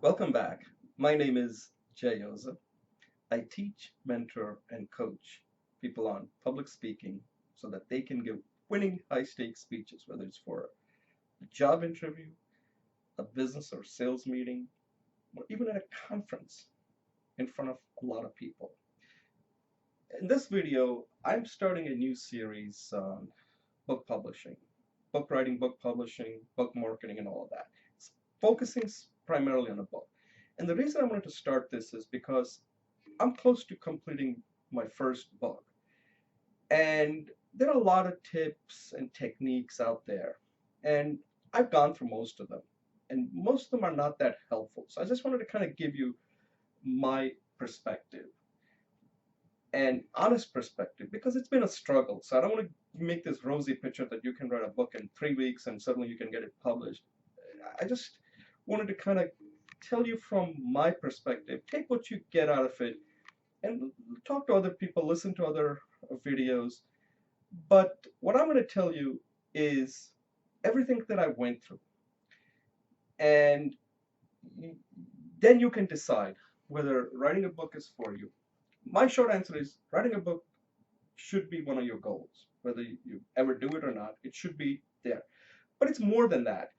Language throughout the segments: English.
Welcome back. My name is Jay Oza. I teach, mentor, and coach people on public speaking so that they can give winning high stakes speeches, whether it's for a job interview, a business or sales meeting, or even at a conference in front of a lot of people. In this video, I'm starting a new series on book publishing, book writing, book publishing, book marketing, and all of that. It's focusing primarily on a book. And the reason I wanted to start this is because I'm close to completing my first book. And there are a lot of tips and techniques out there. And I've gone through most of them. And most of them are not that helpful. So I just wanted to kind of give you my perspective and honest perspective because it's been a struggle. So I don't want to make this rosy picture that you can write a book in 3 weeks and suddenly you can get it published. I just wanted to kind of tell you from my perspective, take what you get out of it and talk to other people, listen to other videos. But what I'm going to tell you is everything that I went through. And then you can decide whether writing a book is for you. My short answer is writing a book should be one of your goals. Whether you ever do it or not, it should be there. But it's more than that.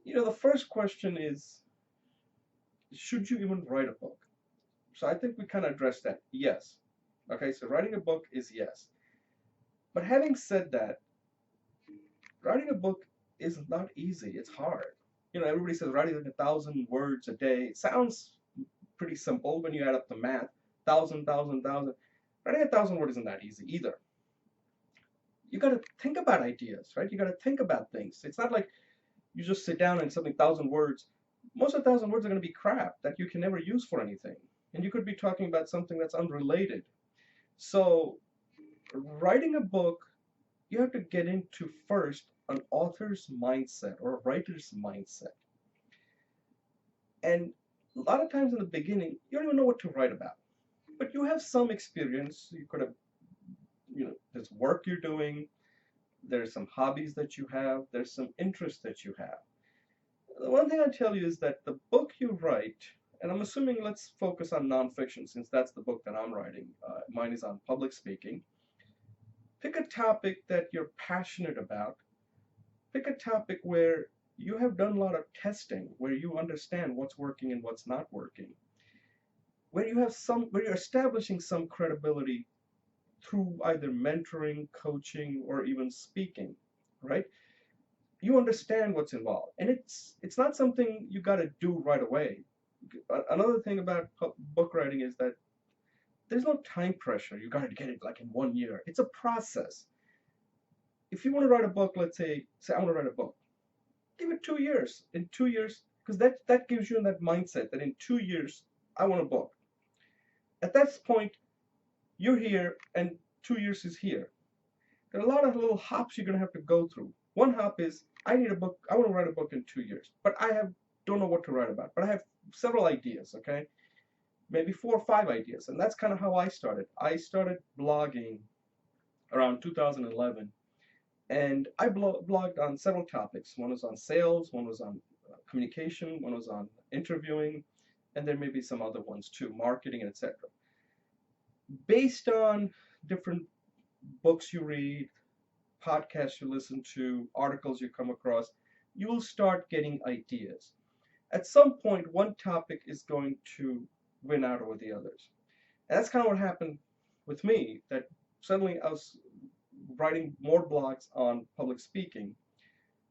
The first question is, should you even write a book? So I think we kind of addressed that. Yes. Okay, so writing a book is yes. But having said that, writing a book is not easy. It's hard. Everybody says writing like 1,000 words a day. It sounds pretty simple when you add up the math. Thousand, thousand, thousand. Writing 1,000 words isn't that easy either. You got to think about ideas, right? You got to think about things. It's not like you just sit down and something 1,000 words. Most of 1,000 words are going to be crap that you can never use for anything. And you could be talking about something that's unrelated. So writing a book, you have to get into first an author's mindset or a writer's mindset. And a lot of times in the beginning, you don't even know what to write about. But you have some experience. You could have, there's work you're doing, there's some hobbies that you have, there's some interests that you have. The one thing I tell you is that the book you write, and I'm assuming let's focus on nonfiction since that's the book that I'm writing. Mine is on public speaking. Pick a topic that you're passionate about. Pick a topic where you have done a lot of testing, where you understand what's working and what's not working, where you're establishing some credibility through either mentoring, coaching, or even speaking, right? You understand what's involved, and it's not something you got to do right away. Another thing about book writing is that there's no time pressure. You got to get it like in 1 year. It's a process. If you want to write a book, let's say I want to write a book, give it 2 years. In 2 years, because that gives you that mindset that in 2 years I want a book. At that point, you're here, and 2 years is here. There are a lot of little hops you're gonna have to go through. One hop is I need a book. I want to write a book in 2 years, but don't know what to write about. But I have several ideas. Okay, maybe 4 or 5 ideas, and that's kind of how I started. I started blogging around 2011, and I blogged on several topics. One was on sales, one was on communication, one was on interviewing, and there may be some other ones too, marketing, etc. Based on different books you read, podcasts you listen to, articles you come across, you will start getting ideas. At some point, one topic is going to win out over the others. And that's kind of what happened with me, that suddenly I was writing more blogs on public speaking.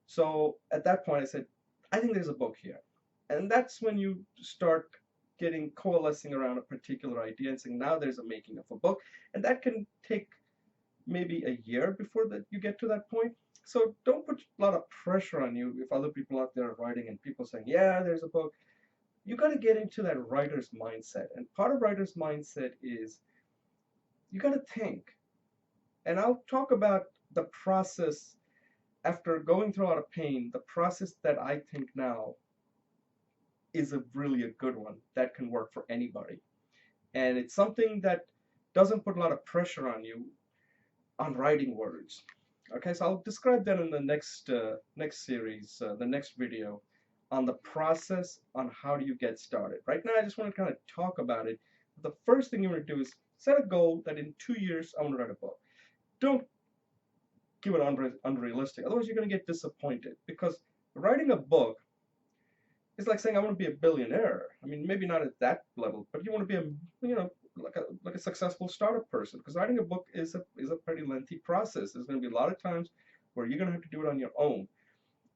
So at that point, I said, I think there's a book here. And that's when you start getting coalescing around a particular idea and saying, now there's a making of a book. And that can take maybe a year before that you get to that point. So don't put a lot of pressure on you if other people out there are writing and people saying, yeah, there's a book. You got to get into that writer's mindset. And part of writer's mindset is you got to think. And I'll talk about the process after going through a lot of pain. The process that I think now is really a good one that can work for anybody. And it's something that doesn't put a lot of pressure on you on writing words. Okay, so I'll describe that in the next series, the next video. on the process, on how do you get started. Right now, I just want to kind of talk about it. The first thing you want to do is set a goal that in 2 years, I want to write a book. Don't give it unrealistic. Otherwise, you're going to get disappointed, because writing a book is like saying I want to be a billionaire. I mean, maybe not at that level, but you want to be like a successful startup person. Because writing a book is a pretty lengthy process. There's going to be a lot of times where you're going to have to do it on your own.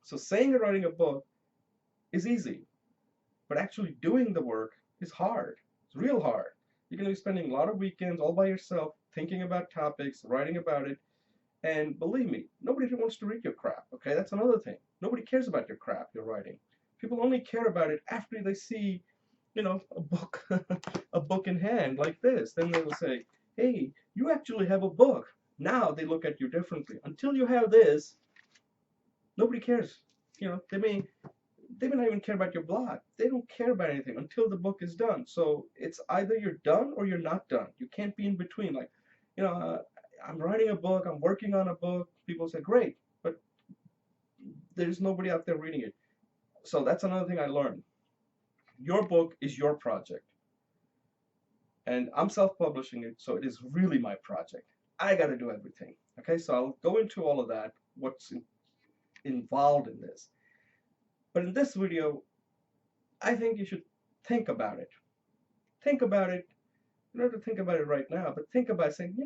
So saying you're writing a book is easy, but actually doing the work is hard. It's real hard. You're going to be spending a lot of weekends all by yourself thinking about topics, writing about it. And believe me, nobody wants to read your crap. Okay, that's another thing. Nobody cares about your crap you're writing. People only care about it after they see, a book, a book in hand like this. Then they will say, "Hey, you actually have a book." Now they look at you differently. Until you have this, nobody cares. They may not even care about your blog. They don't care about anything until the book is done. So it's either you're done or you're not done. You can't be in between. Like, I'm writing a book, I'm working on a book. People say, great, but there's nobody out there reading it. So that's another thing I learned. Your book is your project. And I'm self-publishing it, so it is really my project. I got to do everything. Okay, so I'll go into all of that, what's involved in this. But in this video, I think you should think about it. Think about it. You don't have to think about it right now, but think about saying,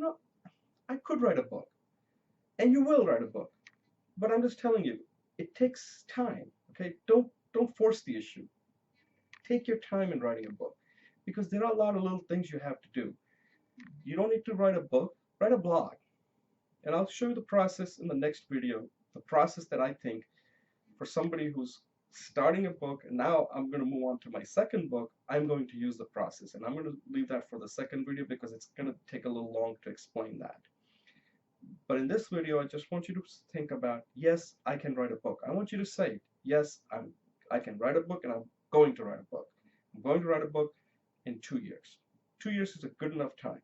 I could write a book. And you will write a book. But I'm just telling you, it takes time. Okay? Don't force the issue. Take your time in writing a book, because there are a lot of little things you have to do. You don't need to write a book, write a blog. And I'll show you the process in the next video, the process that I think for somebody who's starting a book, and now I'm going to move on to my second book, I'm going to use the process. And I'm going to leave that for the second video because it's going to take a little long to explain that. But in this video, I just want you to think about, yes, I can write a book. I want you to say, yes, I can write a book, and I'm going to write a book. I'm going to write a book in 2 years. 2 years is a good enough time.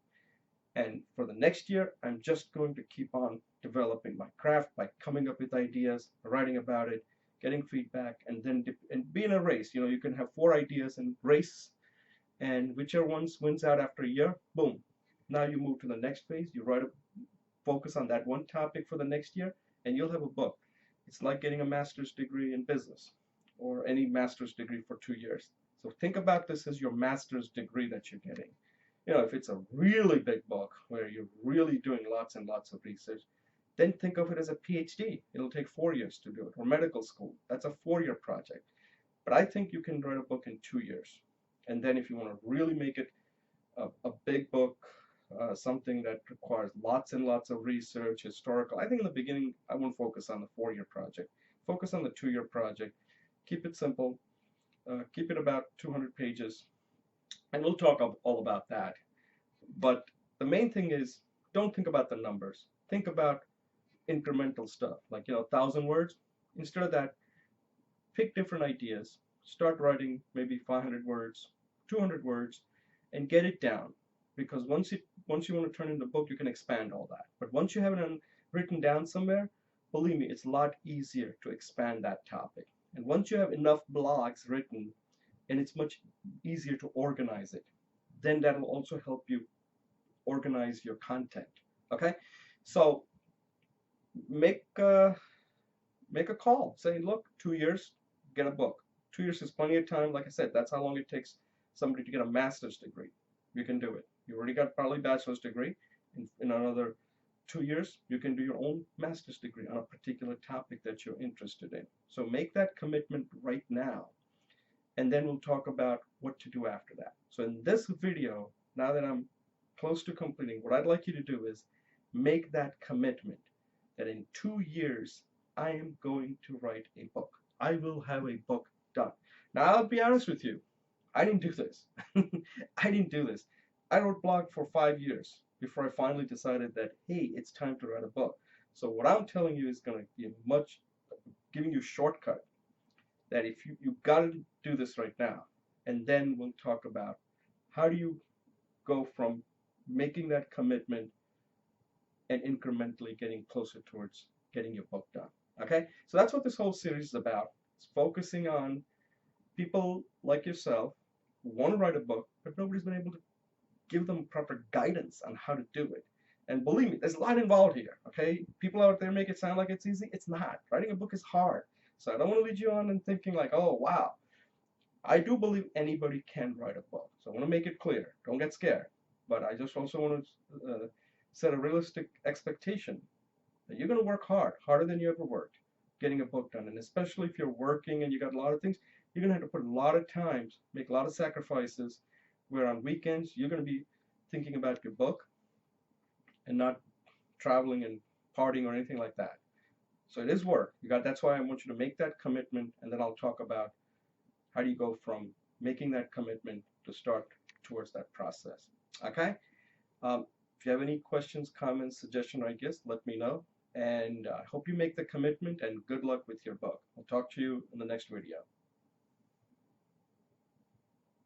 And for the next year, I'm just going to keep on developing my craft by coming up with ideas, writing about it, getting feedback, and then be in a race. You can have 4 ideas and race, and whichever ones wins out after a year, boom. Now you move to the next phase. You focus on that one topic for the next year, and you'll have a book. It's like getting a master's degree in business or any master's degree for 2 years. So think about this as your master's degree that you're getting. If it's a really big book where you're really doing lots and lots of research, then think of it as a PhD. It'll take 4 years to do it, or medical school. That's a 4-year project. But I think you can write a book in 2 years. And then if you want to really make it a big book, something that requires lots and lots of research, historical, I think in the beginning I won't focus on the 4-year project. Focus on the 2-year project. Keep it simple. Keep it about 200 pages. And we'll talk all about that. But the main thing is, don't think about the numbers. Think about incremental stuff, like 1,000 words. Instead of that, pick different ideas. Start writing maybe 500 words, 200 words, and get it down. Because once you want to turn into a book, you can expand all that. But once you have it written down somewhere, believe me, it's a lot easier to expand that topic. And once you have enough blogs written, and it's much easier to organize it, then that will also help you organize your content. Okay, so make a call. Say, look, 2 years, get a book. 2 years is plenty of time. Like I said, that's how long it takes somebody to get a master's degree. You can do it. You already got probably a bachelor's degree. In another 2 years, you can do your own master's degree on a particular topic that you're interested in. So make that commitment right now. And then we'll talk about what to do after that. So in this video, now that I'm close to completing, what I'd like you to do is make that commitment that in 2 years, I am going to write a book. I will have a book done. Now, I'll be honest with you. I didn't do this. I didn't do this. I wrote blog for 5 years before I finally decided that, hey, it's time to write a book. So what I'm telling you is going to be giving you a shortcut that if you got to do this right now. And then we'll talk about how do you go from making that commitment and incrementally getting closer towards getting your book done. Okay? So that's what this whole series is about. It's focusing on people like yourself want to write a book, but nobody's been able to give them proper guidance on how to do it. And believe me, there's a lot involved here. Okay, people out there make it sound like it's easy. It's not. Writing a book is hard. So I don't want to lead you on and thinking like, oh wow. I do believe anybody can write a book. So I want to make it clear. Don't get scared. But I just also want to set a realistic expectation that you're going to work hard, harder than you ever worked, getting a book done. And especially if you're working and you got a lot of things, you're going to have to put a lot of times, make a lot of sacrifices, where on weekends you're going to be thinking about your book and not traveling and partying or anything like that. So it is work. That's why I want you to make that commitment, and then I'll talk about how do you go from making that commitment to start towards that process. Okay? If you have any questions, comments, suggestions, or ideas, let me know. And I hope you make the commitment, and good luck with your book. I'll talk to you in the next video.